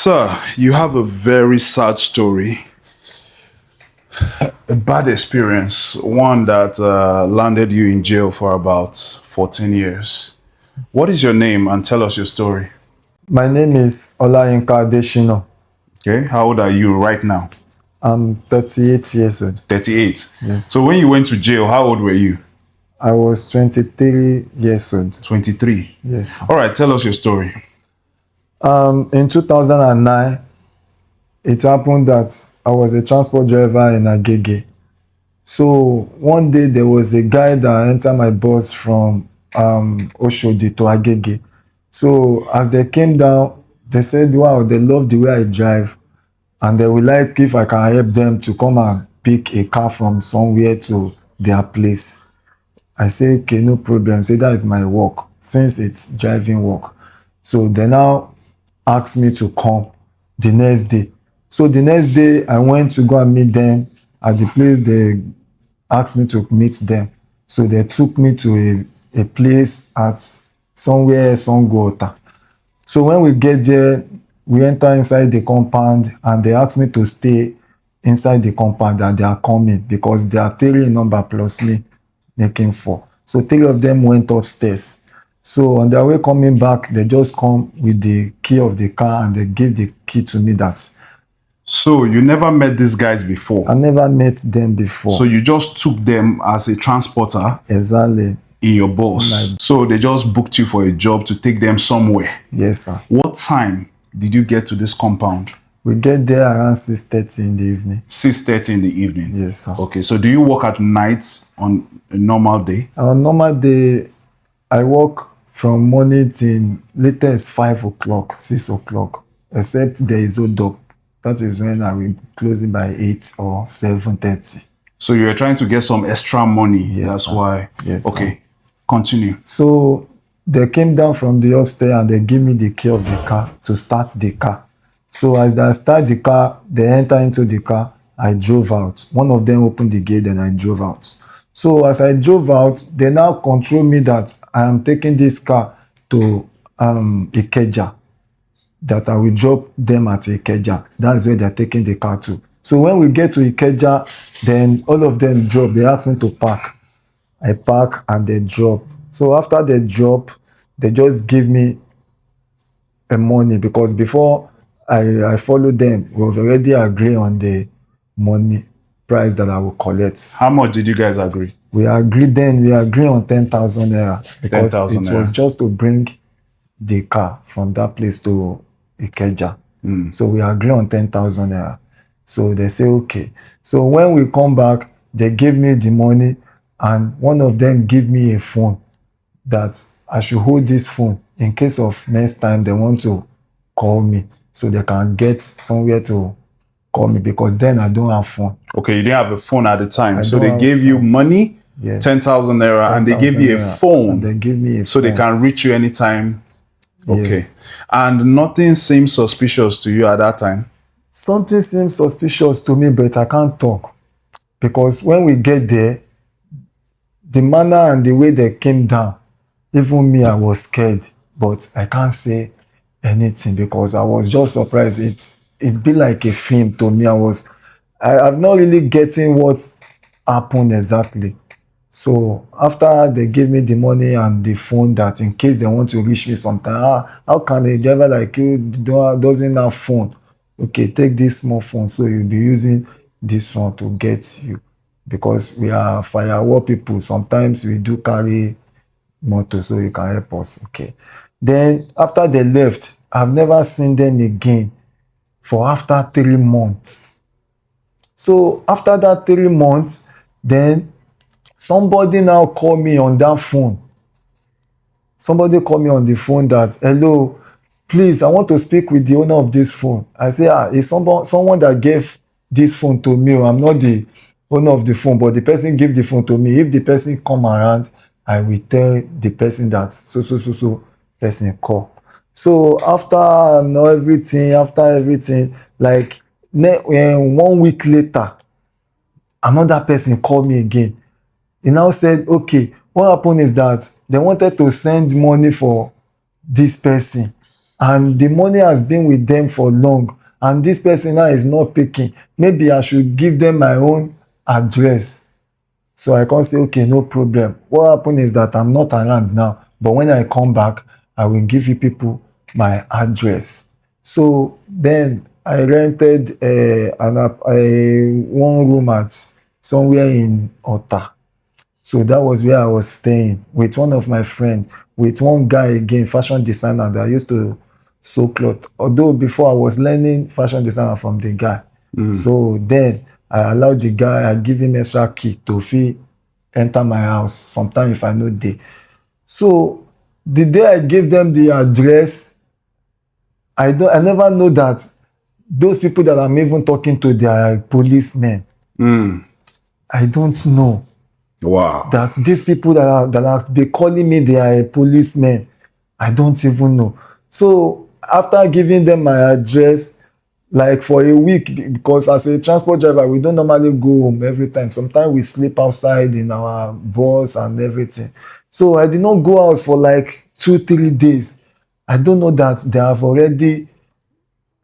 Sir, you have a very sad story, a bad experience, one that landed you in jail for about 14 years. What is your name and tell us your story? My name is Olayinka Adeshina. Okay, how old are you right now? I'm 38 years old. 38. Yes. So when you went to jail, how old were you? I was 23 years old. 23. Yes. All right, tell us your story. In 2009, it happened that I was a transport driver in Agege. So one day there was a guy that entered my bus from Oshodi to Agege. So as they came down, they said, wow, they love the way I drive. And they would like if I can help them to come and pick a car from somewhere to their place. I say, okay, no problem. Say that is my work, since it's driving work. So they now asked me to come the next day. So the next day, I went to go and meet them at the place they asked me to meet them. So they took me to a place at somewhere, Songwater. So when we get there, we enter inside the compound and they asked me to stay inside the compound and they are coming because they are 3 in number plus me, making 4. So 3 of them went upstairs. So on their way coming back, they just come with the key of the car and they gave the key to me. That So you never met these guys before? I never met them before. So you just took them as a transporter? Exactly. In your boss. So they just booked you for a job to take them somewhere? Yes, sir. What time did you get to this compound? We get there around 6:30 in the evening. 6:30 in the evening? Yes, sir. Okay, so do you work at night on a normal day? On normal day, I work from morning till latest 5 o'clock, 6 o'clock, except there is hold up. That is when I will close it by 8 or 7:30. So you were trying to get some extra money? Yes, that's sir. why? Yes, okay, sir. Continue. So they came down from the upstairs and they gave me the key of the car to start the car. So as I start the car, they enter into the car, I drove out. One of them opened the gate and I drove out. So as I drove out, they now control me that I am taking this car to Ikeja, that I will drop them at Ikeja. That's where they're taking the car to. So when we get to Ikeja, then all of them drop. They ask me to park. I park and they drop. So after they drop, they just give me a money because before I follow them, we've already agreed on the money price that I will collect. How much did you guys agree? We agreed on 10,000 naira because 10,000 it was just to bring the car from that place to Ikeja. So we agreed on 10,000 naira. So they say, okay. So when we come back, they gave me the money and one of them gave me a phone that I should hold this phone in case of next time they want to call me so they can get somewhere to call me because then I don't have phone. Okay, you didn't have a phone at the time. So don't they have gave you money, Yes. 10,000 naira, and they gave you a naira. phone. And they give me a so phone. they can reach you anytime. Okay. Yes. And nothing seemed suspicious to you at that time? Something seems suspicious to me, but I can't talk. Because when we get there, the manner and the way they came down, even me, I was scared. But I can't say anything because I was just surprised. It's been like a film to me. I'm not really getting what happened exactly. So after they gave me the money and the phone that in case they want to reach me sometime, how can a driver like you doesn't have phone? Okay, take this small phone so you'll be using this one to get you. Because we are firewall people. Sometimes we do carry motor so you can help us. Okay. Then after they left, I've never seen them again for after 3 months. So after that 3 months, then somebody now called me on that phone. Somebody called me on the phone that, hello, please, I want to speak with the owner of this phone. I say, it's someone that gave this phone to me. I'm not the owner of the phone, but the person gave the phone to me. If the person come around, I will tell the person that so person call. So after everything, like 1 week later, another person called me again. He now said, okay, what happened is that they wanted to send money for this person and the money has been with them for long, and this person now is not picking. Maybe I should give them my own address. So I can't say, okay, no problem. What happened is that I'm not around now, but when I come back, I will give you people my address. So then I rented one room at somewhere in Ota. So that was where I was staying with one of my friends, with one guy again, fashion designer that used to sew cloth. Although before I was learning fashion designer from the guy. So then I allowed the guy, I give him extra key to fit enter my house sometime if I know day. So the day I gave them the address, I never know that those people that I'm even talking to, they are policemen. I don't know. Wow. That these people that are they calling me, they are a policeman. I don't even know. So after giving them my address, like for a week, because as a transport driver, we don't normally go home every time. Sometimes we sleep outside in our bus and everything. So I did not go out for like 2-3 days. I don't know that they have already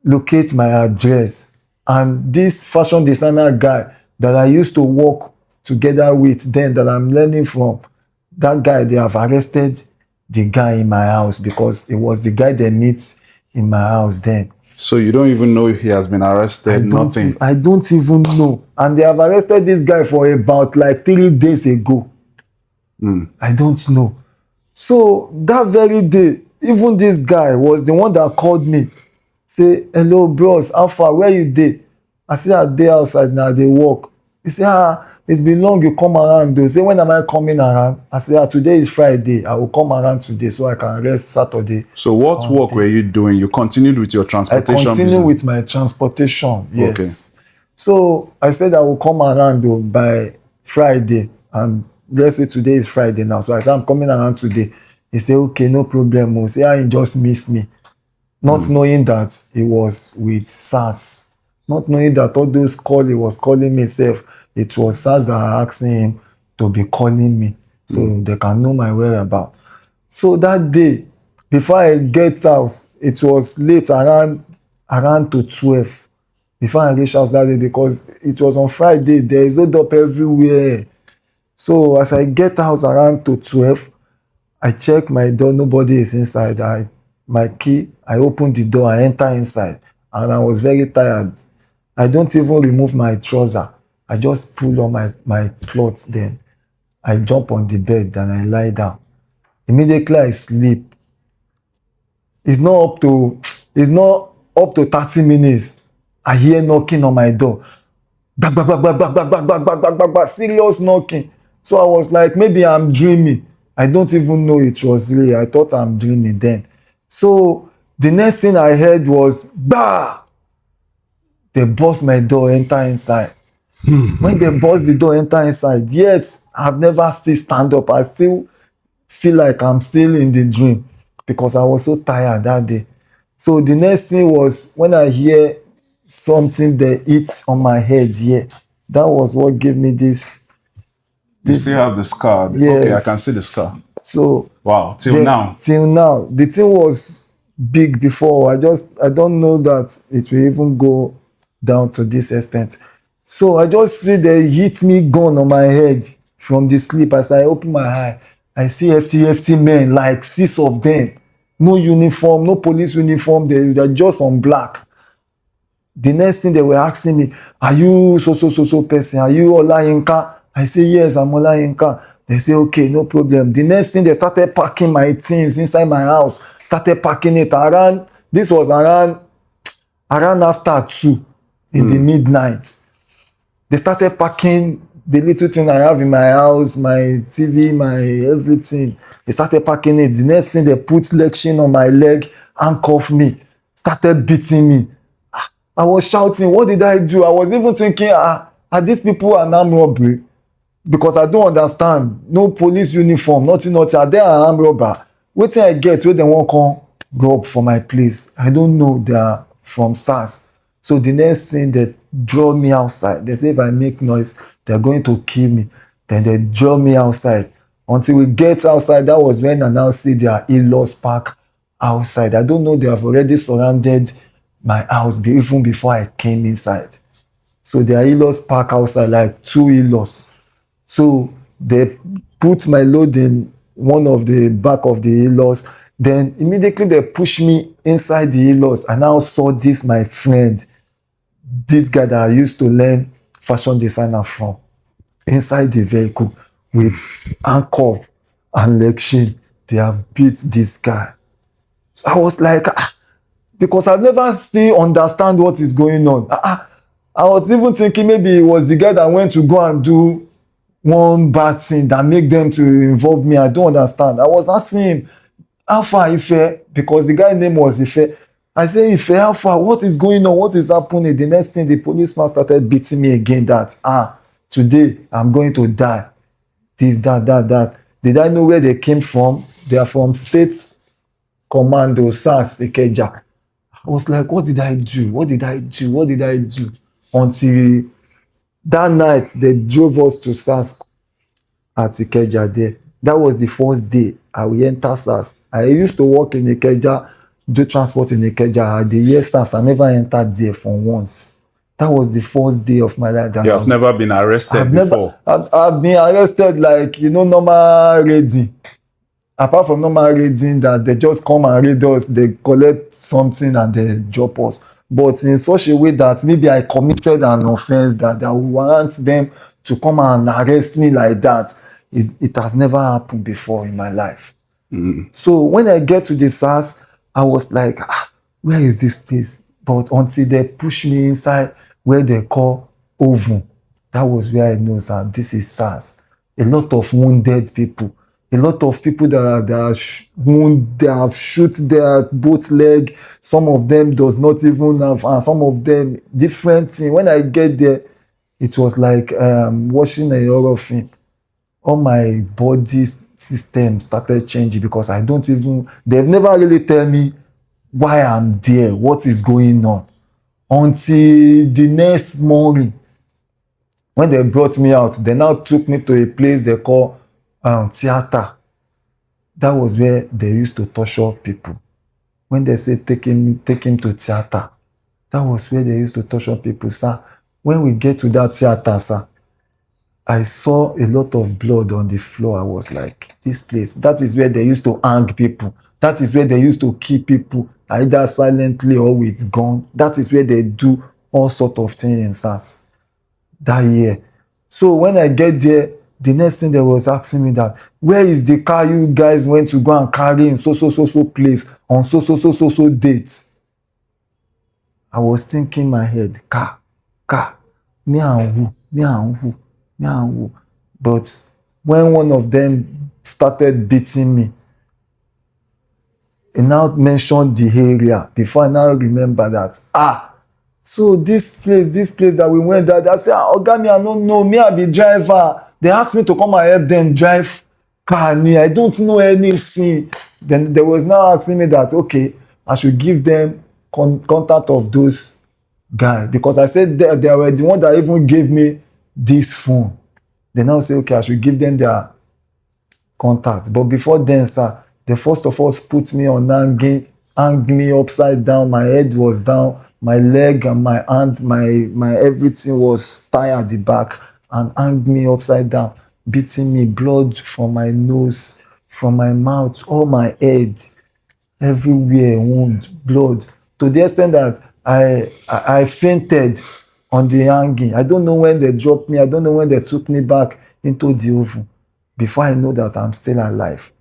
locate my address. And this fashion designer guy that I used to work together with then, that I'm learning from, that guy, they have arrested the guy in my house because it was the guy they meet in my house then. So you don't even know if he has been arrested, nothing? I don't even know. And they have arrested this guy for about like 3 days ago. I don't know. So that very day, even this guy was the one that called me. Say, hello bros, how far, where you dey? I say, I dey outside now, they walk. He say, it's been long you come around though. Say, when am I coming around? I say, today is Friday, I will come around today so I can rest Saturday. So what Sunday. work were you doing? You continued with your transportation I continue business? with my transportation, yes. Okay. So I said I will come around though by Friday, and let's say today is Friday now. So I said, I'm coming around today. He said, okay, no problem. Say, he just missed me. Not knowing that it was with SARS, not knowing that all those calls he was calling me self, it was SARS that are asking him to be calling me so they can know my whereabouts. So that day, before I get house, it was late around to 12 before I reach house that day because it was on Friday. There is hold up everywhere. So as I get house around to 12, I check my door, nobody is inside. My key, I opened the door, I enter inside, and I was very tired. I don't even remove my trouser. I just pull on my clothes then. I jump on the bed and I lie down. Immediately I sleep. It's not up to 30 minutes. I hear knocking on my door. Bang, bang, bang, bang, bang, bang, bang, bang, bang, bang, bang, bang, serious knocking. So I was like, maybe I'm dreaming. I don't even know it was real. I thought I'm dreaming then. So the next thing I heard was, bah! They burst my door, enter inside. When they burst the door, enter inside, yet I've never still stand up. I still feel like I'm still in the dream because I was so tired that day. So the next thing was when I hear something that hits on my head here. That was what gave me this. You still have the scar? Yes. Okay, I can see the scar. So wow, till now. The thing was big before. I don't know that it will even go down to this extent. So I just see they hit me gun on my head from the sleep. As I open my eye, I see FT men, like 6 of them. No uniform, no police uniform. They're just on black. The next thing they were asking me, are you so person? Are you Olayinka? I say, yes, I'm Olayinka. They say, okay, no problem. The next thing, they started packing my things inside my house. Started packing it around. This was around after 2 in the midnight. They started packing the little thing I have in my house, my TV, my everything. They started packing it. The next thing, they put leg chain on my leg, handcuff me, started beating me. I was shouting, what did I do? I was even thinking, are these people an armed robbery? Because I don't understand. No police uniform, nothing. Are they an armed robber? Wetin I get where they won't come rob for my place? I don't know. They are from SARS. So the next thing, they draw me outside. They say if I make noise, they're going to kill me. Then they draw me outside. Until we get outside, that was when I now see their in-laws park outside. I don't know, they have already surrounded my house even before I came inside. So their in-laws park outside, like 2 in-laws. So they put my load in one of the back of the in-laws. Then immediately they push me inside the in-laws. I now saw this, my friend, this guy that I used to learn fashion designer from, inside the vehicle with handcuff and leg chain. They have beat this guy. I was like, because I've never still understand what is going on. I was even thinking maybe it was the guy that went to go and do one bad thing that make them to involve me. I don't understand. I was asking him, how far Ife? Because the guy's name was Ife. I say, Ife, how far? What is going on? What is happening? The next thing, the policeman started beating me again that, today I'm going to die. This, that. Did I know where they came from? They are from State Commando, SARS, Ikeja. I was like, what did I do? Until that night, they drove us to SARS at Ikeja there. That was the first day I will enter SARS. I used to work in Ikeja, do transport in Ikeja. At the year SARS, I never entered there for once. That was the first day of my life. You have never been arrested before? I've been arrested like, normal raiding. Apart from normal raiding that they just come and raid us, they collect something and they drop us. But in such a way that maybe I committed an offense that I want them to come and arrest me like that, it has never happened before in my life. So when I get to the SARS, I was like, where is this place? But until they push me inside where they call Oven, that was where I know that this is SARS. A lot of wounded people. A lot of people that have shoot their both leg. Some of them does not even have, and some of them different thing. When I get there, it was like watching a horror film. All my body system started changing because they've never really tell me why I'm there, what is going on. Until the next morning, when they brought me out, they now took me to a place they call theater. That was where they used to torture people. When they say take him to theater, that was where they used to torture people, sir. When we get to that theater, sir, I saw a lot of blood on the floor. I was like, this place, that is where they used to hang people. That is where they used to kill people, either silently or with gun. That is where they do all sort of things in SARS that year. So when I get there, the next thing they was asking me that, where is the car you guys went to go and carry in so place on so dates? I was thinking in my head, car, me and who? But when one of them started beating me, he now mentioned the area before I now remember that, so this place that we went there, I said, Oga, me, I don't know, me, I be driver. They asked me to come and help them drive car. I don't know anything. Then they was now asking me that, okay, I should give them contact of those guys. Because I said they were the one that even gave me this phone. They now say, okay, I should give them their contact. But before then, sir, they first of all put me on hang me upside down. My head was down. My leg and my hand, my everything was tied at the back and hang me upside down, beating me, blood from my nose, from my mouth, all my head, everywhere, wound, blood, to the extent that I fainted on the hanging. I don't know when they dropped me. I don't know when they took me back into the oven before I know that I'm still alive.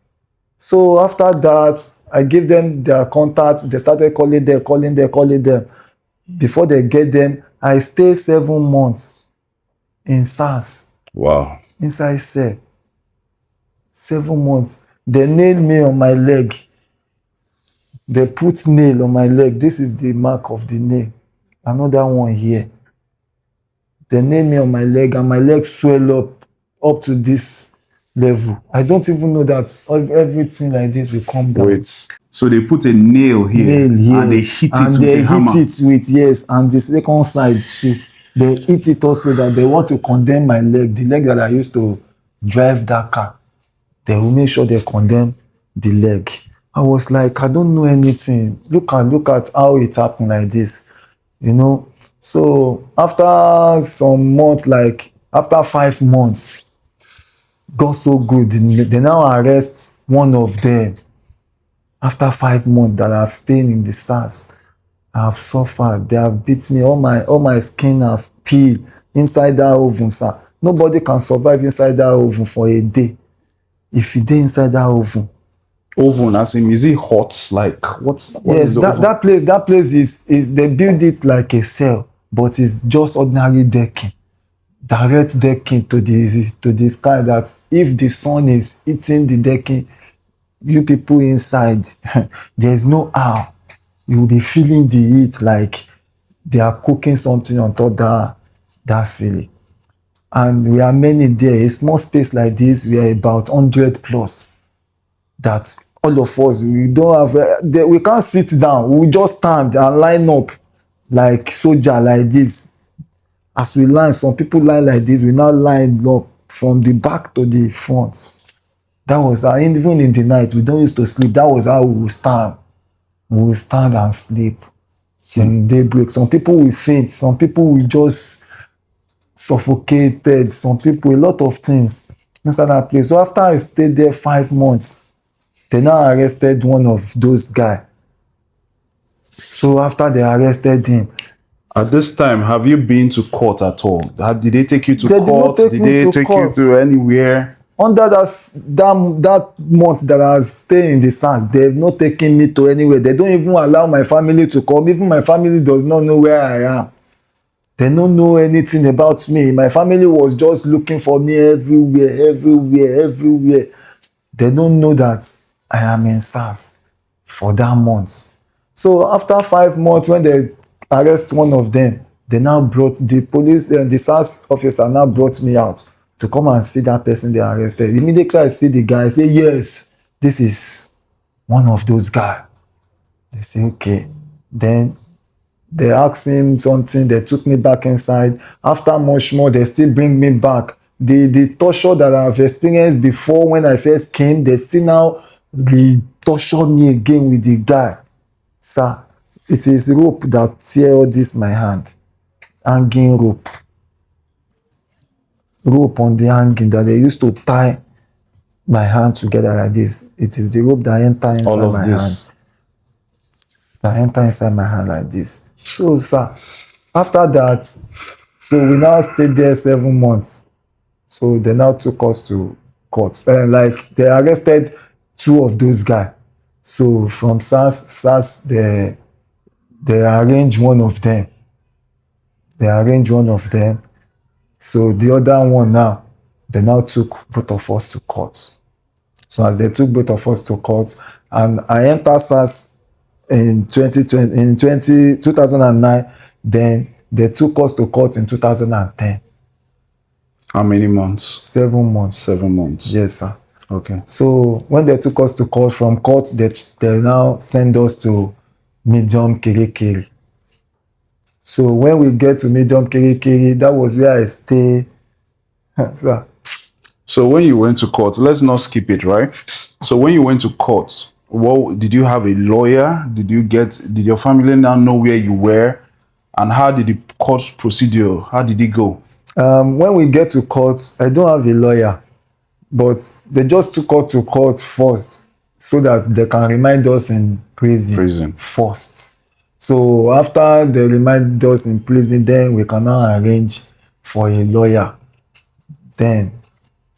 So after that, I gave them their contacts. They started calling them. Before they get them, I stayed 7 months in SARS. Wow. Inside cell. 7 months. They nailed me on my leg. They put nail on my leg. This is the mark of the nail. Another one here. They nailed me on my leg and my leg swell up to this level. I don't even know that everything like this will come down. Wait. So they put a nail here and they hit it with a hammer. And the second side too. They hit it also that they want to condemn my leg, the leg that I used to drive that car. They will make sure they condemn the leg. I was like, I don't know anything. Look at how it happened like this, you know. So after some months, like after 5 months, got so good. They now arrest one of them. After 5 months that I've stayed in the SARS, I've suffered. They have beat me. All my skin have peeled inside that oven, sir. Nobody can survive inside that oven for a day. If you dey inside that oven. Oven, as in, is it hot? Like, what Yes, is the oven? that place is they build it like a cell, but it's just ordinary decking. Direct decking to the sky, that if the sun is hitting the decking, you people inside, there's no how. You will be feeling the heat like they are cooking something on top that ceiling. And we are many there. A small space like this, we are about 100 plus. That all of us, we don't have, we can't sit down. We just stand and line up like soldier like this. As we line, some people line like this, we now line up from the back to the front. That was how, even in the night, we don't used to sleep. That was how we will stand. We will stand and sleep till daybreak. Some people will faint. Some people will just suffocated. Some people, a lot of things inside that place. So after I stayed there 5 months, they now arrested one of those guys. So after they arrested him, At this time, have you been to court at all? Did they take you to They did not court? take Did me they to take court. you to anywhere? under that month that I stay in the SARS, they have not taken me to anywhere. They don't even allow my family to come. Even my family does not know where I am. They don't know anything about me. My family was just looking for me everywhere. They don't know that I am in SARS for that month. So after 5 months, when they arrest one of them, they now brought the police, the SARS officer now brought me out to come and see that person they arrested. Immediately I see the guy, I say, yes, this is one of those guys. They say, okay. Then they asked him something, they took me back inside. After much more, they still bring me back. The torture that I've experienced before when I first came, they still now torture me again with the guy. Sir, it is rope that tear all this my hand. Hanging rope. Rope on the hanging that they used to tie my hand together like this. It is the rope that enter inside my hand. That enter inside my hand like this. So, sir, after that, so we now stayed there 7 months. So they now took us to court. Like they arrested 2 of those guys. So from SARS, they arranged one of them. So the other one now, they now took both of us to court. So as they took both of us to court, and I entered SARS in 2009, then they took us to court in 2010. How many months? 7 months. 7 months. Yes, sir. Okay. So when they took us to court, from court, they now send us to medium Kirikiri. So when we get to medium Kirikiri, that was where I stay. Sir. So when you went to court, let's not skip it, right? So when you went to court, what did you have a lawyer? Did your family now know where you were? And how did the court procedure, how did it go? When we get to court, I don't have a lawyer, but they just took us to court first so that they can remind us in prison first. So after they remind us in prison, then we can now arrange for a lawyer. Then,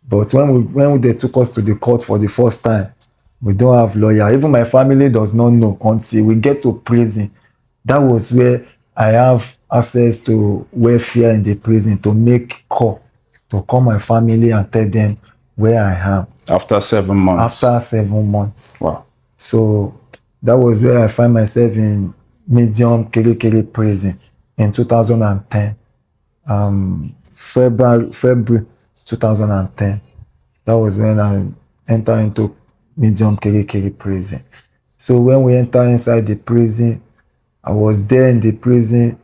but when they took us to the court for the first time, we don't have lawyer. Even my family does not know until we get to prison. That was where I have access to welfare in the prison to make call, to call my family and tell them where I am. After 7 months? After 7 months. Wow. So that was where I find myself in medium Kirikiri prison in 2010. February 2010. That was when I entered into medium Kirikiri prison. So when we enter inside the prison, I was there in the prison.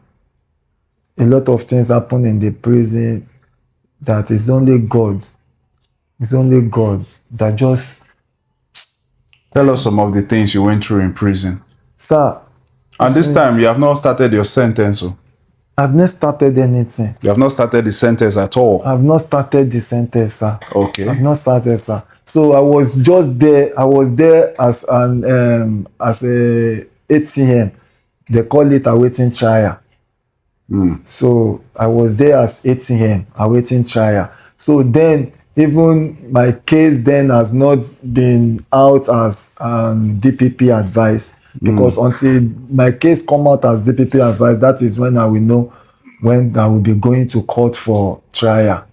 A lot of things happened in the prison that is only God. It's only God that just Tell us some of the things you went through in prison. Sir, And this time, you have not started your sentence. Oh. I've not started anything. You have not started the sentence at all. I've not started the sentence, sir. Okay. I've not started, sir. So I was just there. I was there as a ATM. They call it awaiting trial. So I was there as ATM awaiting trial. So then even my case then has not been out as DPP advice, because until my case come out as DPP advice, that is when I will know when I will be going to court for trial.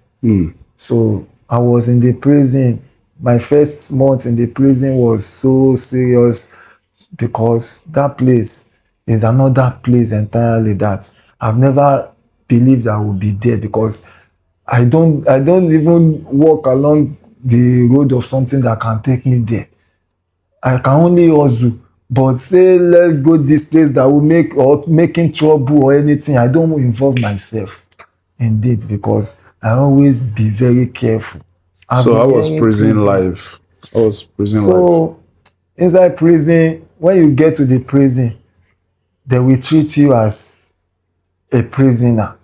So I was in the prison. My first month in the prison was so serious, because that place is another place entirely that I've never believed I would be there, because I don't even walk along the road of something that can take me there. I can only hustle, but say let's go this place that will making trouble or anything, I don't involve myself in it, because I always be very careful. So how was prison life? How was prison life? So inside prison, when you get to the prison, they will treat you as a prisoner.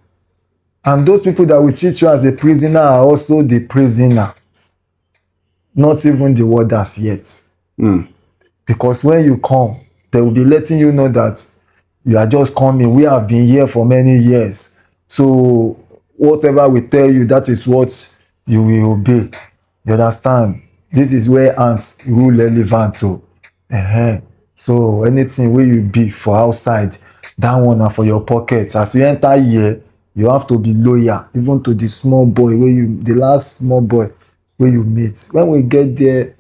And those people that will treat you as a prisoner are also the prisoner, not even the warders yet. Because when you come, they will be letting you know that you are just coming. We have been here for many years. So whatever we tell you, that is what you will obey. You understand? This is where ants rule relevant to. So anything where you be for outside, that one are for your pocket. As you enter here, you have to be loyal, even to the small boy the last small boy where you meet. When we get there,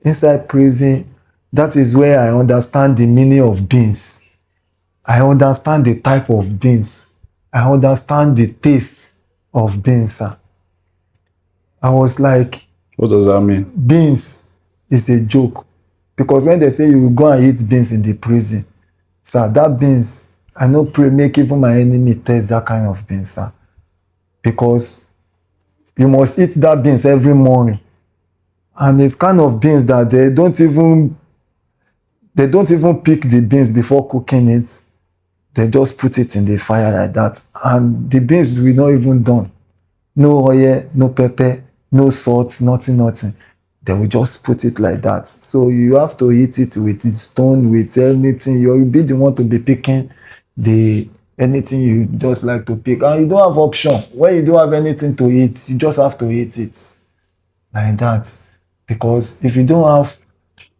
inside prison, that is where I understand the meaning of beans. I understand the type of beans. I understand the taste of beans, sir. I was like, what does that mean? Beans is a joke. Because when they say you go and eat beans in the prison, sir, that beans, I no pray make even my enemy taste that kind of beans, sir. Because you must eat that beans every morning. And it's kind of beans that they don't even pick the beans before cooking it. They just put it in the fire like that. And the beans will not even done. No oil, no pepper, no salt, nothing. They will just put it like that. So you have to eat it with stone, with anything. You'll be the one to be picking anything you just like to pick. And you don't have option. When you don't have anything to eat, you just have to eat it like that. Because if you don't have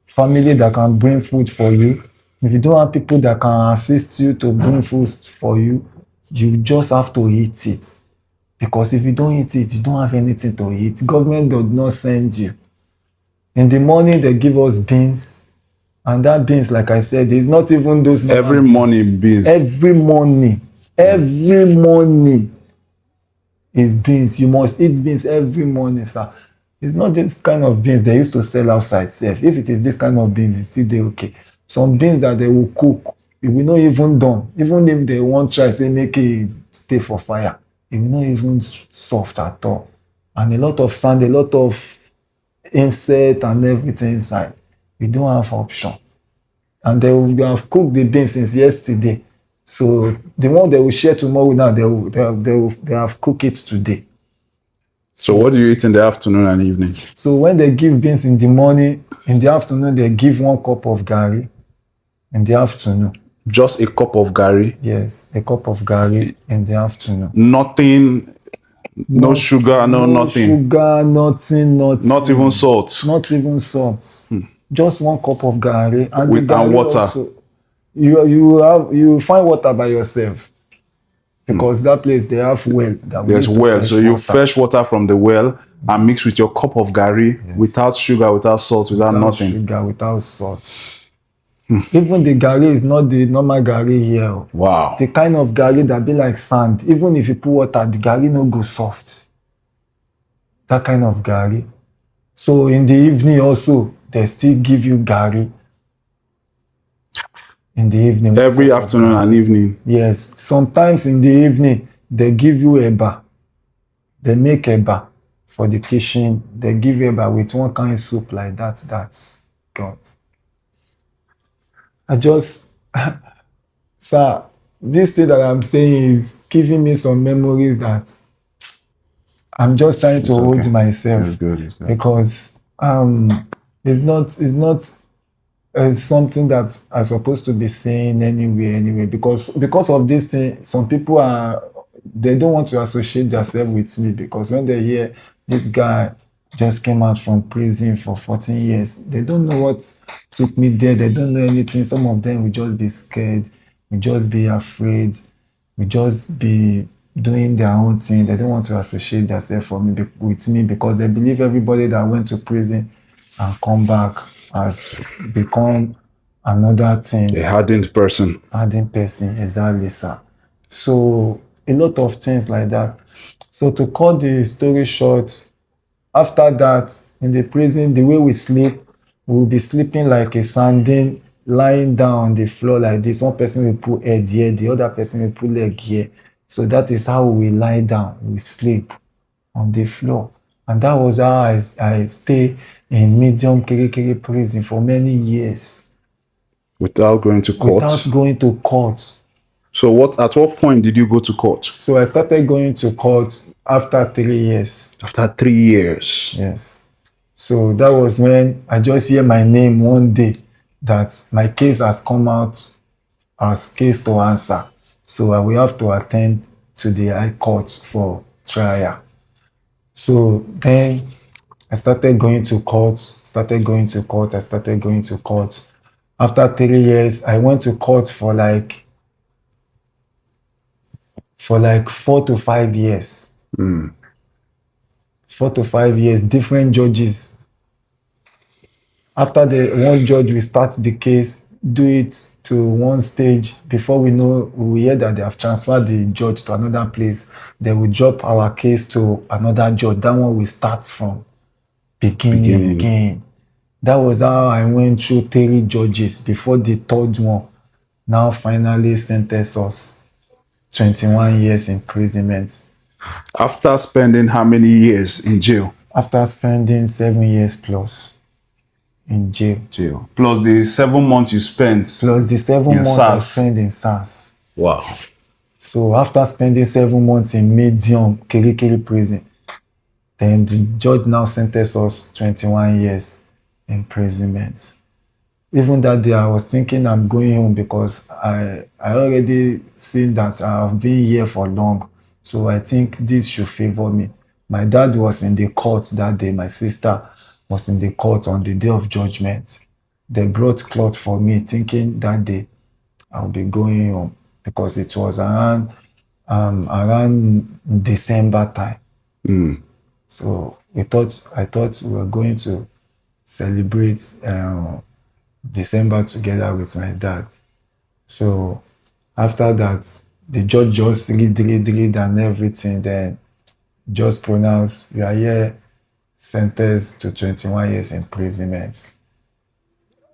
family that can bring food for you, if you don't have people that can assist you to bring food for you, you just have to eat it. Because if you don't eat it, you don't have anything to eat. Government does not send you. In the morning, they give us beans. And that beans, like I said, is not even those every morning beans. Every morning is beans. You must eat beans every morning, sir. It's not this kind of beans they used to sell outside safe. If it is this kind of beans, it's still there okay. Some beans that they will cook, it will not even done. Even if they won't try, say, make it stay for fire, it will not even soft at all. And a lot of sand, a lot of insect and everything inside. We don't have option. And they have cooked the beans since yesterday. So the one they will share tomorrow now, they have cooked it today. So what do you eat in the afternoon and evening? So when they give beans in the morning, in the afternoon, they give 1 cup of garri in the afternoon. Just a cup of garri? Yes, a cup of garri in the afternoon. Nothing, no sugar, nothing. No sugar, nothing. Not even salt? Not even salt. Just 1 cup of garri. And water? Also, you find water by yourself. Because that place, they have well. There's well. So you fetch water from the well and mix with your cup of garri, without sugar, without salt, without nothing. Sugar, without salt. Even the garri is not the normal garri here. Wow. The kind of garri that be like sand. Even if you put water, the garri no go soft. That kind of garri. So in the evening also, they still give you garri. In the evening. Every afternoon and evening. Yes. Sometimes in the evening, they give you eba. They make eba for the kitchen. They give you about with one kind of soup like that. That's God. I just, sir, this thing that I'm saying is giving me some memories that I'm just trying to It's hold okay. myself It's good. It's good. because it's not something that I'm supposed to be saying anyway because of this thing some people are they don't want to associate themselves with me because when they hear this guy just came out from prison for 14 years they don't know what took me there, they don't know anything. Some of them will just be scared, will just be afraid, will just be doing their own thing. They don't want to associate themselves with me because they believe everybody that went to prison and come back has become another thing. A hardened person. Hardened person, exactly, sir. So a lot of things like that. So to cut the story short, after that, in the prison, the way we sleep, we'll be sleeping like a sardine, lying down on the floor like this. One person will put head here, the other person will put leg here. So that is how we lie down, we sleep on the floor. And that was how I stay in medium Kirikiri prison for many years Without going to court. without going to court. So at what point did you go to court? So I started going to court after 3 years. After 3 years. Yes. So that was when I just hear my name one day that my case has come out as case to answer. So I will have to attend to the High Court for trial. So then I started going to court. After 3 years, I went to court for like 4 to 5 years. 4 to 5 years, different judges. After the one judge will start the case, do it to one stage. Before we know, we hear that they have transferred the judge to another place. They will drop our case to another judge. That one will start from beginning again. That was how I went through 3 judges before the third one now finally sentenced us 21 years imprisonment. After spending how many years in jail? After spending 7 years plus in jail. Plus the 7 months you spent. Plus the 7 in months I SARS. spent in SARS. Wow. So after spending 7 months in medium Kirikiri prison, then the judge now sentenced us 21 years imprisonment. Even that day I was thinking I'm going home because I already seen that I've been here for long. So I think this should favor me. My dad was in the court that day. My sister was in the court on the day of judgment. They brought cloth for me thinking that day I'll be going home because it was around December time. So I thought we were going to celebrate December together with my dad. So after that, the judge just read and everything, then just pronounced, you are here sentenced to 21 years imprisonment.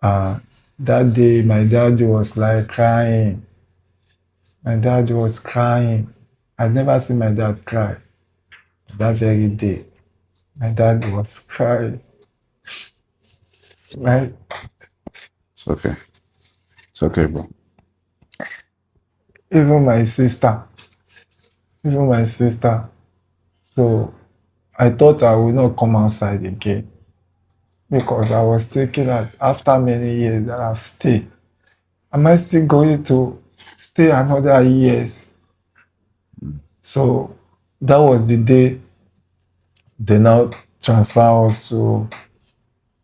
That day, my dad was like crying. I'd never seen my dad cry. That very day, my dad was crying. Right? It's okay. It's okay, bro. Even my sister. So I thought I would not come outside again because I was thinking that after many years that I've stayed, am I still going to stay another years? So that was the day they now transfer us to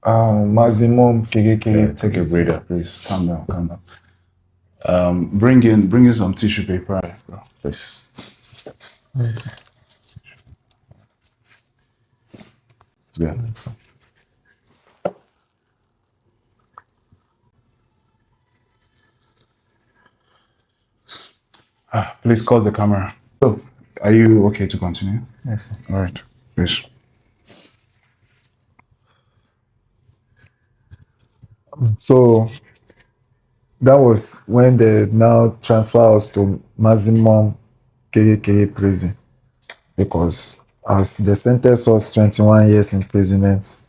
maximum Kirikiri. Take a breather, please. Calm down. Bring in some tissue paper, bro. Please. Yes. It's good. Please close the camera. So, are you okay to continue? Yes. All right. Please. So that was when they now transfer us to maximum Kirikiri prison because as they sentence us 21 years imprisonment,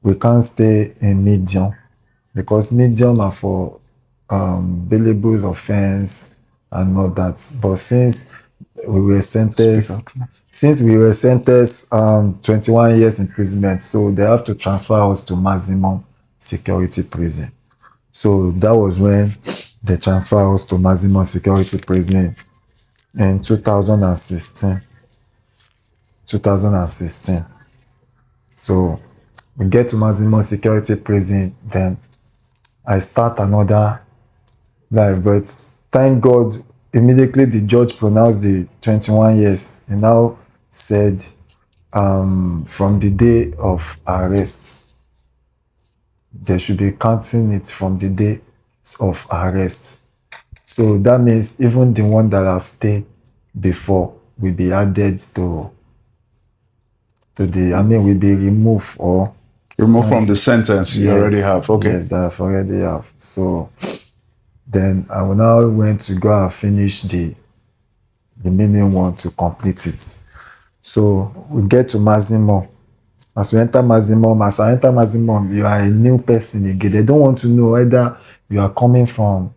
we can't stay in medium because medium are for bailable offense and all that. But we were Speak sentenced, up. since we were sentenced 21 years imprisonment, so they have to transfer us to maximum security prison. So that was when they transfer us to maximum security prison in 2016. 2016. So we get to maximum security prison, then I start another life. But thank God, immediately the judge pronounced the 21 years. He now said, from the day of arrest, they should be counting it from the day of arrest. So that means even the one that have stayed before will be added to the, I mean, will be removed or Remove from the sentence you already have. Okay. Yes, that I've already have. So then I will now went to go and finish the remaining one to complete it. So we get to maximum. As we enter maximum, as I enter maximum, you are a new person again. They don't want to know whether you are coming from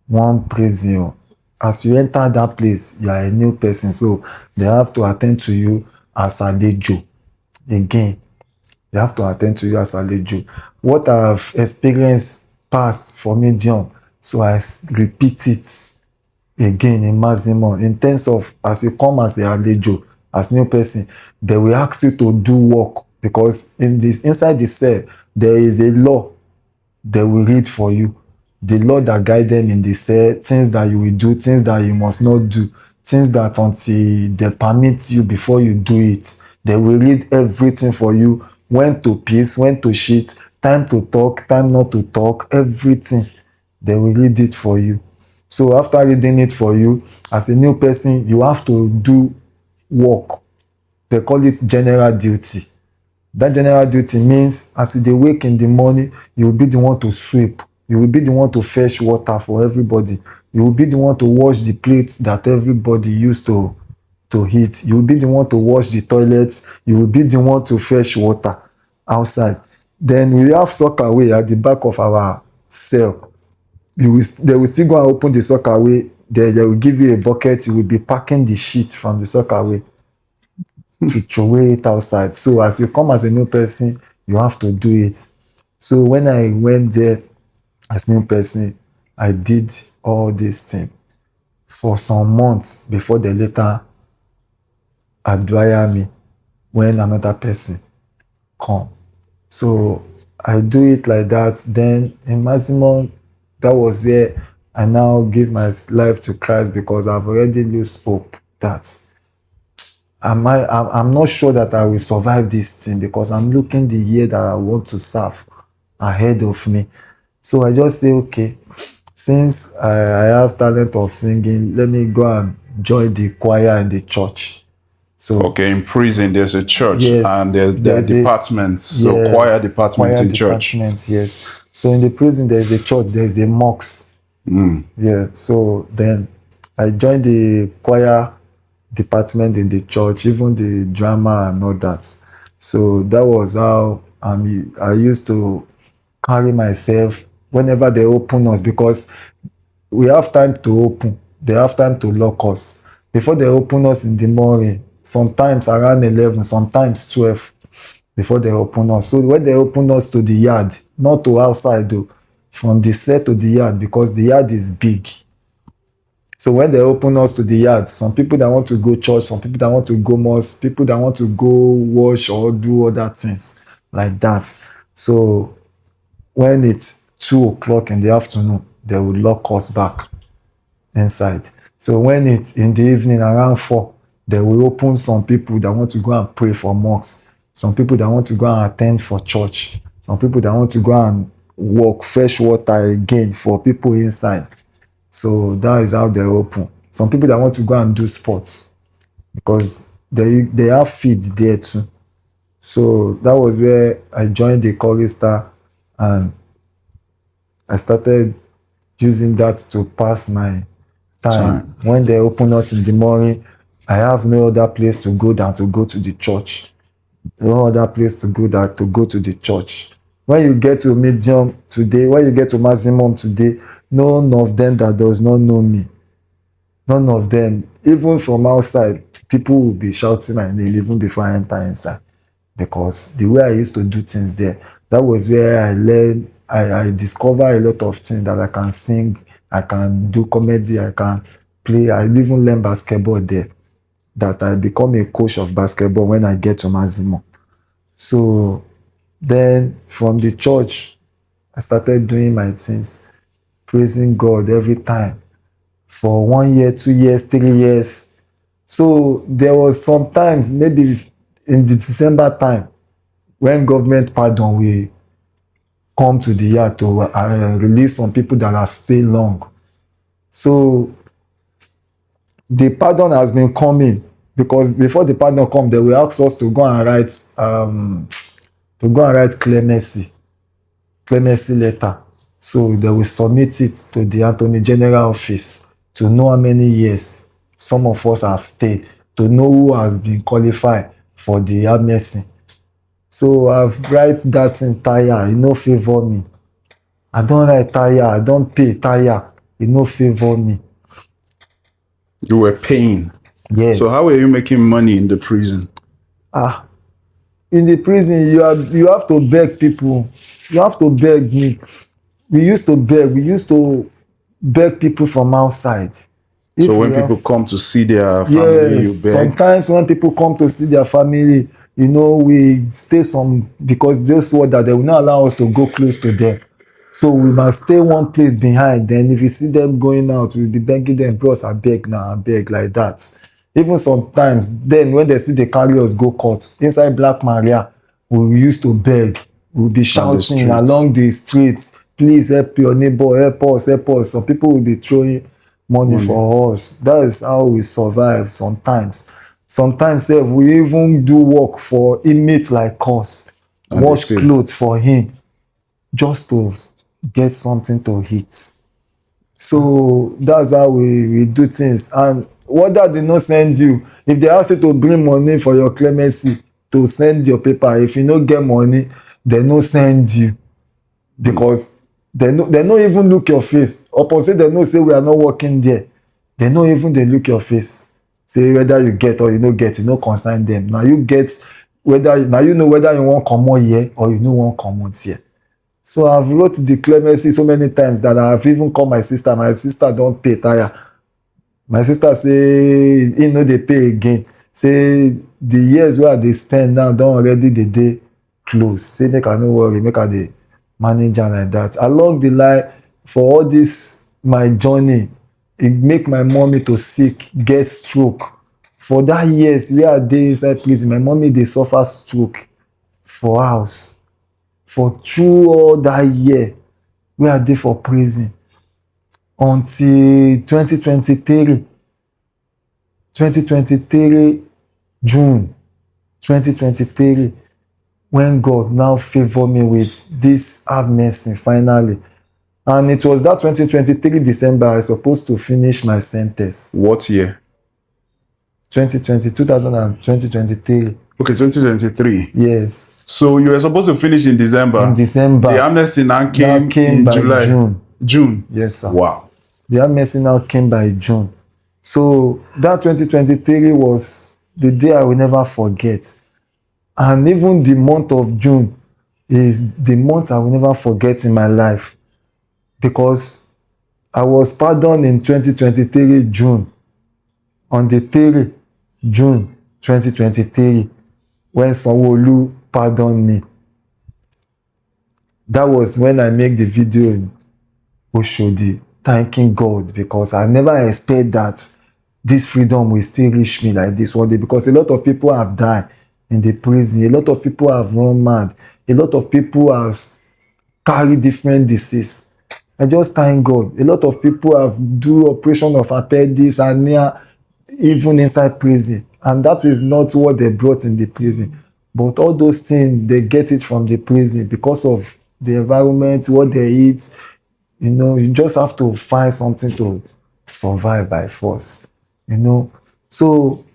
one prison. As you enter that place, you are a new person. So they have to attend to you as alejo again. They have to attend to you as alejo. What I have experienced past for medium, so I repeat it again in maximum. In terms of as you come as a alejo, as new person, they will ask you to do work because inside the cell there is a law they will read for you. The law that guide them in the cell, things that you will do, things that you must not do, things that until they permit you before you do it. They will read everything for you, when to piss, when to shit, time to talk, time not to talk, everything. They will read it for you. So after reading it for you, as a new person, you have to do work. They call it general duty. That general duty means as you dey wake in the morning, you will be the one to sweep. You will be the one to fetch water for everybody. You will be the one to wash the plates that everybody used to eat. You will be the one to wash the toilets. You will be the one to fetch water outside. Then we have sockaway at the back of our cell. They will still go and open the sockaway. They will give you a bucket. You will be packing the shit from the sockaway to throw it outside. So as you come as a new person, you have to do it. So when I went there as new person, I did all this thing for some months before they later admire me when another person come. So I do it like that. Then in maximum, that was where I now give my life to Christ because I've already lost hope that I'm not sure that I will survive this thing because I'm looking the year that I want to serve ahead of me. So I just say, okay, since I have talent of singing, let me go and join the choir in the church. So Okay, in prison there's a church yes, and there are departments. So choir department in church. Yes. So in the prison there's a church, there's a mosque. Yeah. So then I joined the choir department in the church, even the drama and all that. So that was how I used to carry myself whenever they open us because we have time to open. They have time to lock us. Before they open us in the morning, sometimes around 11, sometimes 12, before they open us. So when they open us to the yard, not to outside though, from the set to the yard because the yard is big. So when they open us to the yard, some people that want to go church, some people that want to go mosque, people that want to go wash or do other things like that. So when it's 2 o'clock in the afternoon, they will lock us back inside. So when it's in the evening around 4, they will open some people that want to go and pray for mosques, some people that want to go and attend for church, some people that want to go and walk, fetch water again for people inside. So that is how they open. Some people that want to go and do sports because they have feed there too. So that was where I joined the chorister and I started using that to pass my time. Time. When they open us in the morning, I have no other place to go than to go to the church. No other place to go than to go to the church. When you get to medium today, when you get to maximum today, none of them that does not know me, none of them, even from outside, people will be shouting my name even before I enter inside. Because the way I used to do things there, that was where I learned, I discovered a lot of things that I can sing, I can do comedy, I can play, I even learn basketball there. That I become a coach of basketball when I get to maximum. So then from the church, I started doing my things, praising God every time for 1 year, 2 years, 3 years. So there was sometimes maybe in the December time when government pardon will come to the yard to release some people that have stayed long. So the pardon has been coming because before the pardon come, they will ask us to go and write clemency letter. So they will submit it to the Attorney General office to know how many years some of us have stayed, to know who has been qualified for the amnesty. So I've write that in tire, e no favour me. I don write tire, I don pay tire, e no favour me. You were paying. Yes. So how were you making money in the prison? In the prison, you have to beg people. You have to beg me. We used to beg people from outside. So when people come to see their family, you beg? Sometimes when people come to see their family, we stay some, because those were that they will not allow us to go close to them. So we must stay one place behind. Then if you see them going out, we'll be begging them, bros, I beg now, I beg, like that. Even sometimes, then when they see the carry us go court, inside Black Maria, we used to beg. We'll be shouting along the streets, please help your neighbor, help us, help us. Some people will be throwing money for us. That is how we survive sometimes. Sometimes we even do work for inmates like us, wash clothes for him, just to get something to eat. So that's how we do things. And whether they not send you, if they ask you to bring money for your clemency, to send your paper, if you no get money, they no send you, because they no even look your face. Upon say they no say we are not working there, they no even they look your face, say whether you get or you no get, you no concern them. Now you get now you know whether you want comot here or you no want comot here. So I've wrote the clemency so many times that I've even called my sister don't pay tire. My sister say he no dey pay again, say the years wey I dey spend now don already dey close, say make I no worry, make I dey manage am like that. Along the line, for all this my journey, e make my mommy to sick, get stroke. For that years wey I dey inside prison, my mommy dey suffer stroke for house. For through all that year wey I dey for prison, until 2023 June 2023, when God now favor me with this amnesty finally. And it was that 2023 December I supposed to finish my sentence. What year? 2023. Okay, 2023. Yes. So you were supposed to finish in December. In December. The amnesty now came in by July. June. Yes, sir. Wow. The amnesty now came by June. So that 2023 was the day I will never forget. And even the month of June is the month I will never forget in my life, because I was pardoned in 2023 June, on the 3rd June 2023, when Sanwo-Olu pardoned me. That was when I made the video in Oshodi, thanking God, because I never expect that this freedom will still reach me like this one day, because a lot of people have died in the prison, a lot of people have run mad, a lot of people have carried different disease. I just thank God. A lot of people have do operation of appendix and even inside prison, and that is not what they brought in the prison. But all those things, they get it from the prison because of the environment, what they eat. You just have to find something to survive by force. So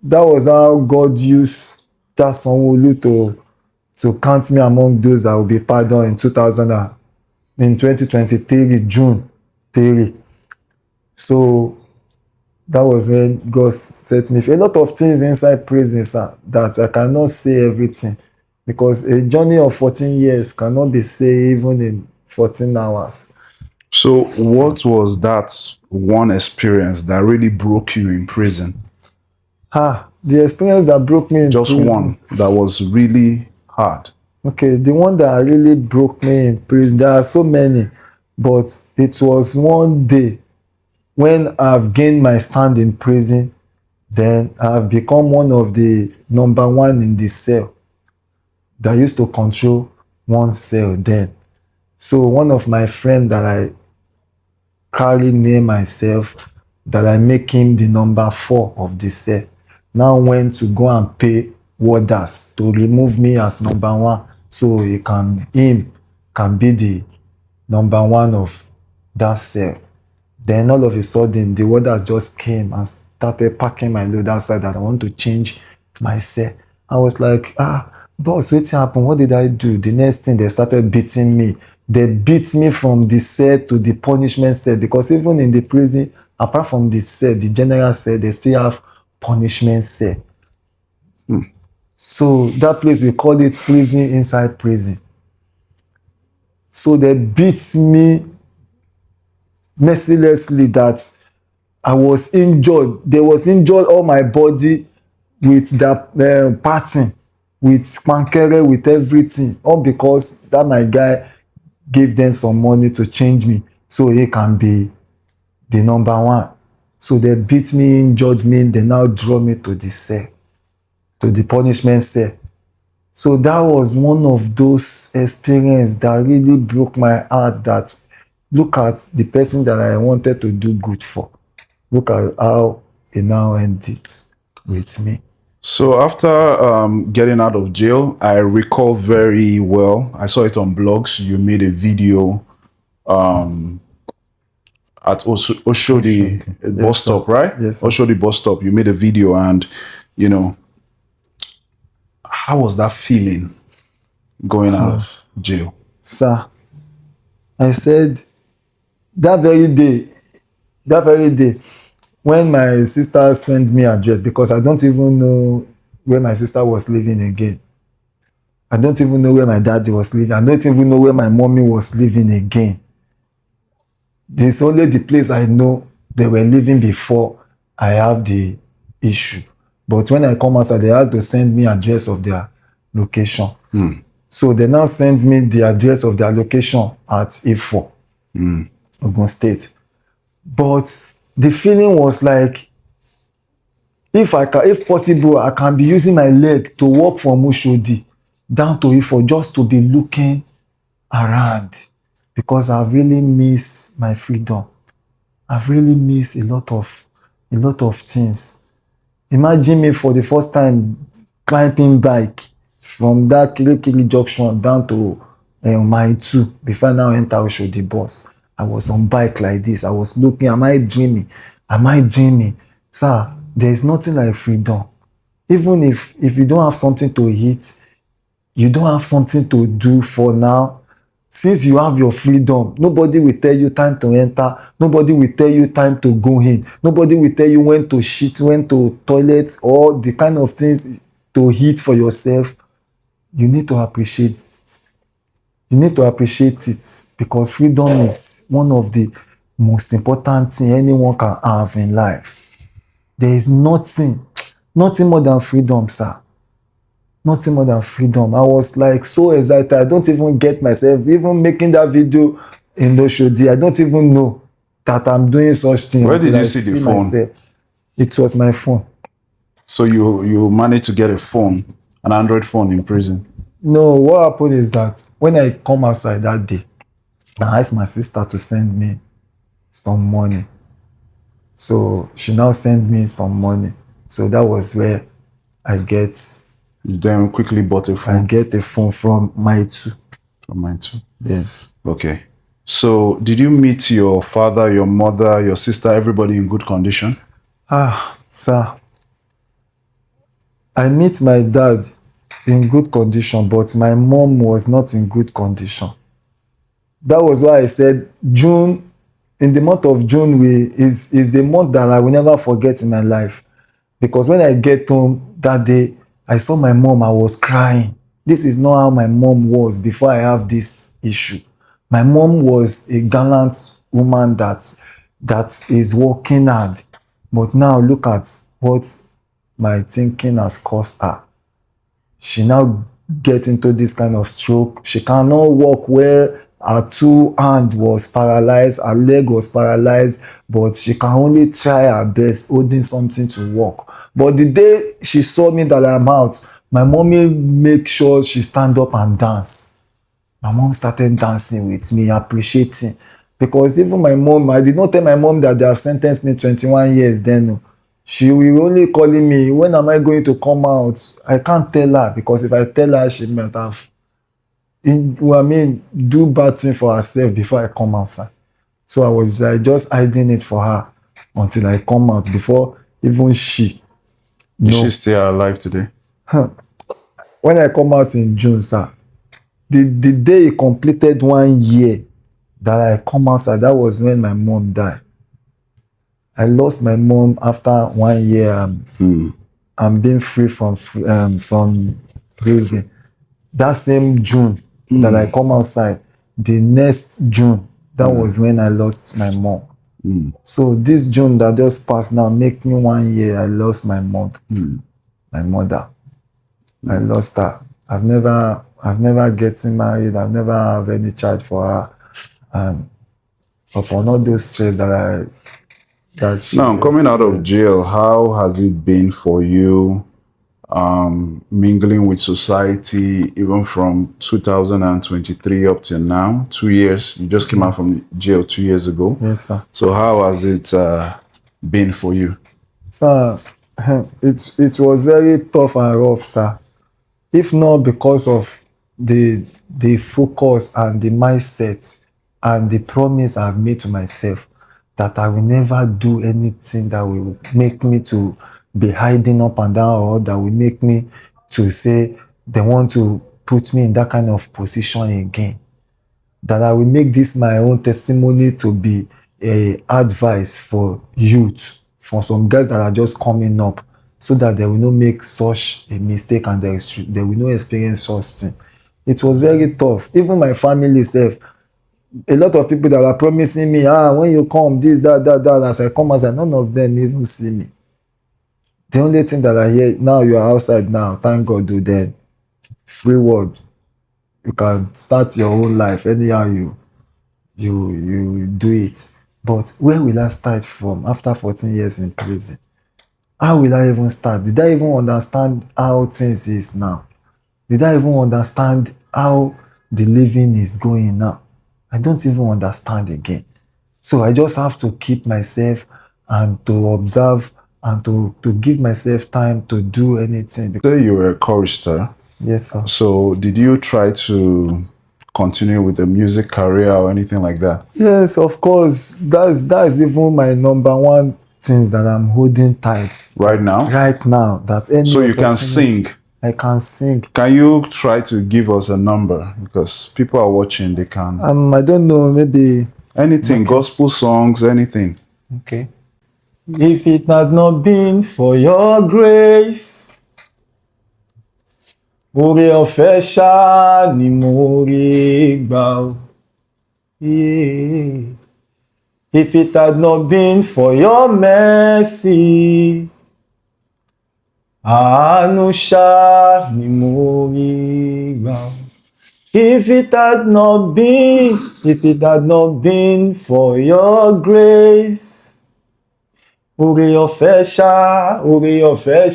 that was how God used that Sanwo-Olu to count me among those that will be pardoned in 2023 June 3. So that was when God set me free. A lot of things inside prison, sir, that I cannot say everything, because a journey of 14 years cannot be said even in 14 hours. So, what was that one experience that really broke you in prison? The experience that broke me in Just prison. one that was really hard. Okay, the one that really broke me in prison, there are so many, but it was one day when I've gained my stand in prison, then I've become one of the number one in the cell that used to control one cell then. So one of my friend that I carry name myself, that I make him the number 4 of the cell, now went to go and pay warders to remove me as number 1, so him can be the number 1 of that cell. Then all of a sudden, the warders just came and started packing my load outside that I want to change my cell. I was like, boss, wetin happen? What did I do? The next thing, they started beating me. They beat me from the cell to the punishment cell, because even in the prison, apart from the cell, the general cell, they still have punishment cell. So that place, we call it prison inside prison. So they beat me mercilessly that I was injured. They was injured all my body with that pattern, with pankere, with everything, all because that my guy gave them some money to change me so he can be the number 1. So they beat me, injured me, they now draw me to the cell, to the punishment cell. So that was one of those experiences that really broke my heart, that look at the person that I wanted to do good for. Look at how he now ended with me. So, after getting out of jail, I recall very well, I saw it on blogs, you made a video at Oshodi Oshodi. bus Yes, stop, sir. right? Yes, sir. Oshodi bus stop. You made a video, and how was that feeling going out of jail? Sir, I said that very day, when my sister sent me address, because I don't even know where my sister was living again. I don't even know where my daddy was living. I don't even know where my mommy was living again. This only the place I know they were living before I have the issue. But when I come outside, they had to send me address of their location. So they now send me the address of their location at Ifo, Ogun State. But the feeling was like, if possible, I can be using my leg to walk from Oshodi down to Ifo just to be looking around, because I really miss my freedom. I've really missed a lot of things. Imagine me for the first time climbing bike from that Kirikiri junction down to Mile 2 before I now enter Oshodi bus. I was on bike like this. I was looking, am I dreaming? Am I dreaming? Sir, there is nothing like freedom. Even if you don't have something to eat, you don't have something to do for now, since you have your freedom, nobody will tell you time to enter, nobody will tell you time to go in, nobody will tell you when to shit, when to toilet, or the kind of things to eat for yourself. You need to appreciate it. You need to appreciate it, because freedom is one of the most important things anyone can have in life. There is nothing more than freedom, sir. Nothing more than freedom. I was like so excited. I don't even get myself, even making that video in Oshodi, I don't even know that I'm doing such thing. Where until did you I see the phone? myself. It was my phone. So you managed to get a phone, an Android phone in prison. No, what happened is that when I come outside that day, I asked my sister to send me some money. So she now sent me some money. So that was where I get You then quickly bought a phone. a phone from my 2. From mine too. Yes. Okay. So did you meet your father, your mother, your sister, everybody in good condition? Sir, I meet my dad in good condition, but my mom was not in good condition. That was why I said June, in the month of June, is the month that I will never forget in my life. Because when I get home that day, I saw my mom, I was crying. This is not how my mom was before I have this issue. My mom was a gallant woman that is working hard. But now look at what my thinking has caused her. She now get into this kind of stroke. She cannot walk well. Her two hand was paralyzed, her leg was paralyzed, but she can only try her best holding something to walk. But the day she saw me that I'm out, my mommy make sure she stand up and dance. My mom started dancing with me, appreciating. Because even my mom, I did not tell my mom that they have sentenced me 21 years then. No. She will only calling me, when am I going to come out? I can't tell her, because if I tell her, she might have do bad thing for herself before I come outside. So I was just hiding it for her until I come out before even she Is she know. still alive today? When I come out in June, sir, the day it completed 1 year that I come outside, that was when my mom died. I lost my mom after 1 year. I'm being free from prison. That same June that I come outside, the next June, that was when I lost my mom. So this June that just passed now make me 1 year I lost my mom, my mother. I lost her. I've never getting married. I've never have any child for her, and upon all those stress that she Now, coming out of experienced. jail, how has it been for you mingling with society, even from 2023 up till now? 2 years. You just came out from jail 2 years ago. Yes, sir. So how has it been for you? Sir, it was very tough and rough, sir. If not because of the focus and the mindset and the promise I've made to myself that I will never do anything that will make me to be hiding up and down, or that will make me to say they want to put me in that kind of position again. That I will make this my own testimony to be a advice for youth, for some guys that are just coming up, so that they will not make such a mistake and they will not experience such thing. It was very tough. Even my family self, a lot of people that are promising me, when you come, this, that, as I come outside, none of them even see me. The only thing that I hear, now you are outside now, thank God, do then. Free word. You can start your own life anyhow you do it. But where will I start from after 14 years in prison? How will I even start? Did I even understand how things is now? Did I even understand how the living is going now? I don't even understand again. So I just have to keep myself and to observe and to give myself time to do anything. Say you were a chorister. Yes, sir. So did you try to continue with the music career or anything like that? Yes, of course. That's even my number one things that I'm holding tight Right now? right now. That any So you can opportunity, sing. I can sing. Can you try to give us a number? Because people are watching, they can. I don't know, maybe. Anything, gospel songs, anything. Okay. If it had not been for your grace, oore ọ̀fẹ́ ṣáá ni mo rí gbà o. Yeah. If it had not been for your mercy, àánú ṣáá ni mo rí gbà o. If it had not been for your grace, oore ọ̀fẹ́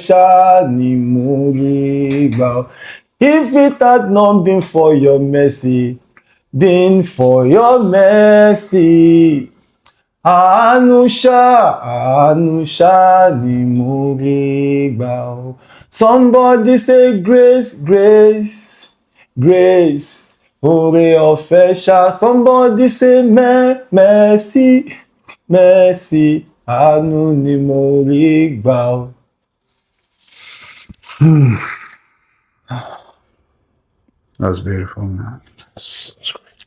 ṣáá ni mo rí gbà o. If it had not been for your mercy, àánú ṣáá ni mo rí gbà o. Somebody say grace, grace, grace, oore ọ̀fẹ́ ṣáá. Somebody say mercy, mercy, àánú ni mo rí gbà o. That's beautiful, man. That's great.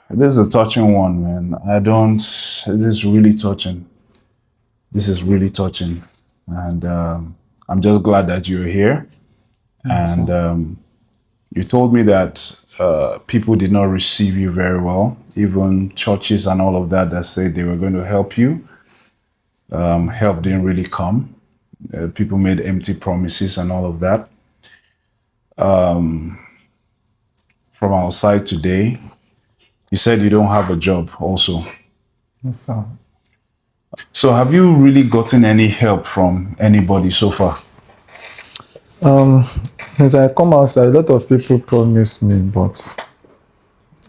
This is a touching one, man. This is really touching. This is really touching. And I'm just glad that you're here. And you told me that people did not receive you very well, even churches and all of that said they were going to help you. Help didn't really come. People made empty promises and all of that. From our side today, you said you don't have a job also. Yes, sir. So have you really gotten any help from anybody so far? Since I come outside, a lot of people promise me, but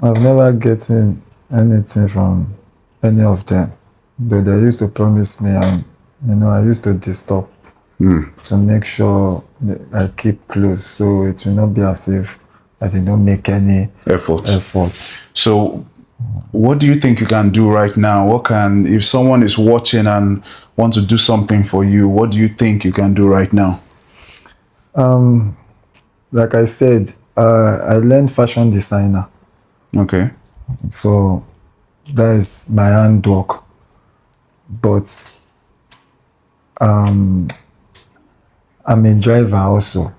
I've never gotten anything from any of them. Though they used to promise me, and I used to disturb to make sure I keep close, so it will not be as if I did not make any efforts. So what do you think you can do right now? If someone is watching and want to do something for you, what do you think you can do right now? Like I said, I learned fashion designer. Okay. So that is my handwork. But I'm a driver also.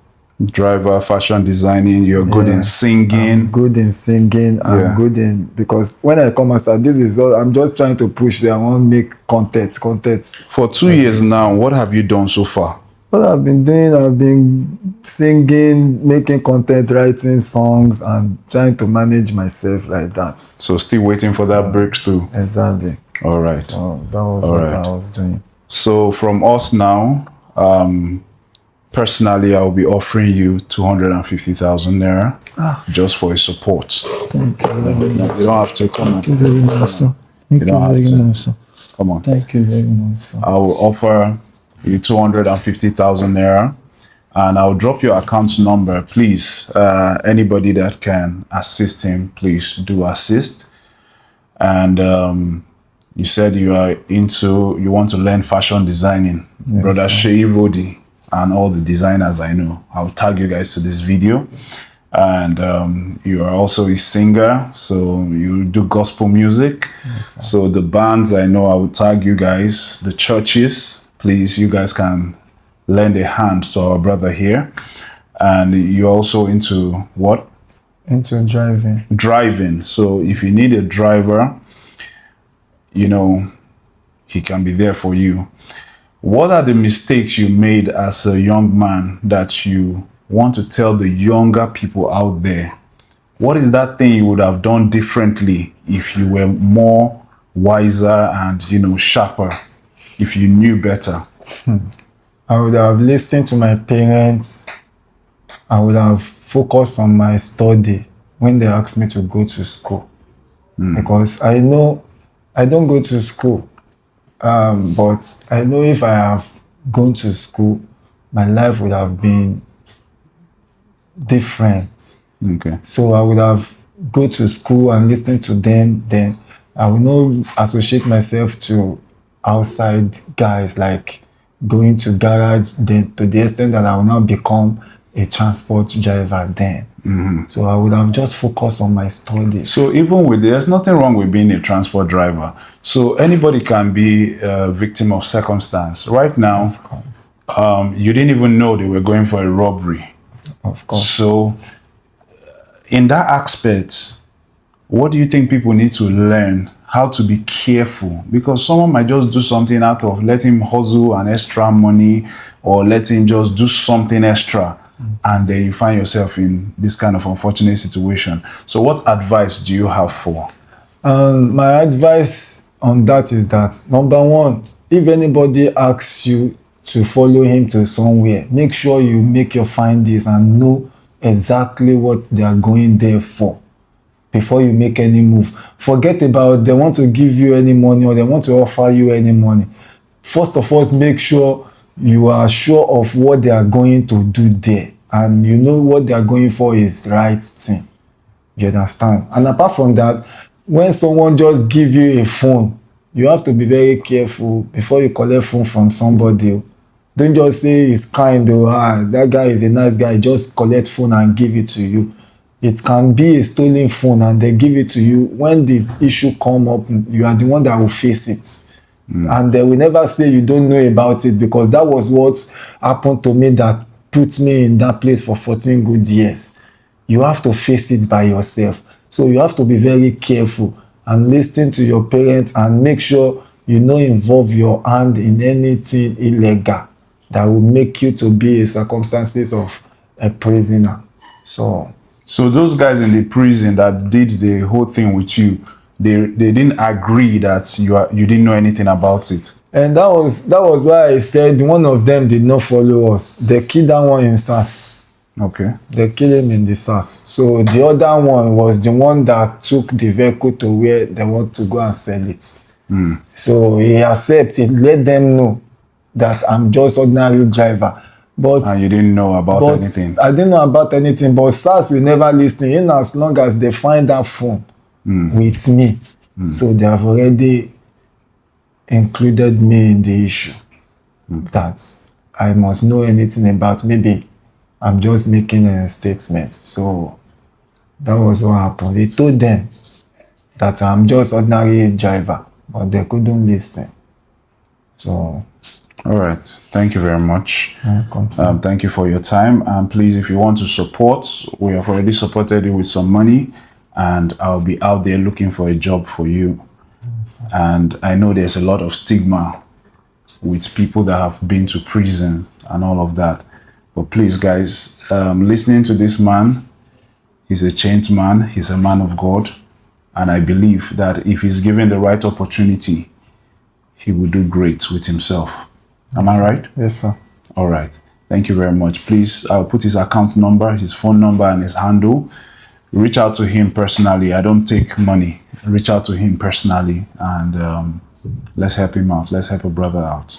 Driver, fashion designing, you're good in singing. I'm good in singing. I'm good in, because when I come outside, this is all, I'm just trying to push there. I want to make content. For 2 years now, what have you done so far? What I've been doing, I've been singing, making content, writing songs, and trying to manage myself like that. So still waiting for that breakthrough. Exactly. All right. So that was what I was doing. So from us now, personally, I'll be offering you 250,000 naira just for a support. Thank you very much. You don't have to come on. Thank you very much, sir. Thank you very much, sir. Come on. Thank you very much, sir. I will offer you 250,000 naira, and I'll drop your account number. Please, anybody that can assist him, please do assist. And you said you want to learn fashion designing. Yes, Brother Shei Vodi and all the designers I know, I'll tag you guys to this video. And you are also a singer, so you do gospel music. Yes, so the bands I know, I will tag you guys. The churches, please, you guys can lend a hand to our brother here. And you're also into what? Into driving. Driving. So if you need a driver, he can be there for you. What are the mistakes you made as a young man that you want to tell the younger people out there? What is that thing you would have done differently if you were more wiser and, sharper, if you knew better? I would have listened to my parents. I would have focused on my study when they asked me to go to school. Because I know I don't go to school. But I know if I have gone to school, my life would have been different. Okay. So I would have go to school and listen to them. Then I will not associate myself to outside guys, like going to garage, then to the extent that I will now become a transport driver then. So I would have just focused on my studies. So even there's nothing wrong with being a transport driver. So anybody can be a victim of circumstance. Right now, Of course. you didn't even know they were going for a robbery. Of course. So in that aspect, what do you think people need to learn? How to be careful? Because someone might just do something out of let him hustle an extra money, or let him just do something extra. And then you find yourself in this kind of unfortunate situation. So what advice do you have for? My advice on that is that, number one, if anybody asks you to follow him to somewhere, make sure you make your findings and know exactly what they are going there for before you make any move. Forget about they want to give you any money or they want to offer you any money. First of all, make sure you are sure of what they are going to do there, and you know what they are going for is right thing. You understand? And apart from that, when someone just give you a phone, you have to be very careful before you collect phone from somebody. Don't just say he's kind or that guy is a nice guy, just collect phone and give it to you. It can be a stolen phone and they give it to you. When the issue come up, you are the one that will face it. And they will never say you don't know about it, because that was what happened to me that put me in that place for 14 good years. You have to face it by yourself. So you have to be very careful and listen to your parents and make sure you no involve your hand in anything illegal that will make you to be a circumstances of a prisoner. So those guys in the prison that did the whole thing with you, they didn't agree that you didn't know anything about it. And that was why I said one of them did not follow us. They killed that one in SARS. Okay. They killed him in the SARS. So the other one was the one that took the vehicle to where they want to go and sell it. So he accepted, let them know that I'm just ordinary driver. But And you didn't know about anything. I didn't know about anything, but SARS will never listen in as long as they find that phone with me. So they have already included me in the issue. That I must know anything about. Maybe I'm just making a statement. So that was what happened. They told them that I'm just ordinary driver, but they couldn't listen. So All right. Thank you very much. welcome, sir. Thank you for your time. And please, if you want to support, we have already supported you with some money, and I'll be out there looking for a job for you. And I know there's a lot of stigma with people that have been to prison and all of that. But please, guys, listening to this man, he's a changed man. He's a man of God. And I believe that if he's given the right opportunity, he will do great with himself. Am I right? Yes, sir. All right. Thank you very much. Please, I'll put his account number, his phone number, and his handle. Reach out to him personally. I don't take money. Reach out to him personally, and let's help him out. Let's help a brother out.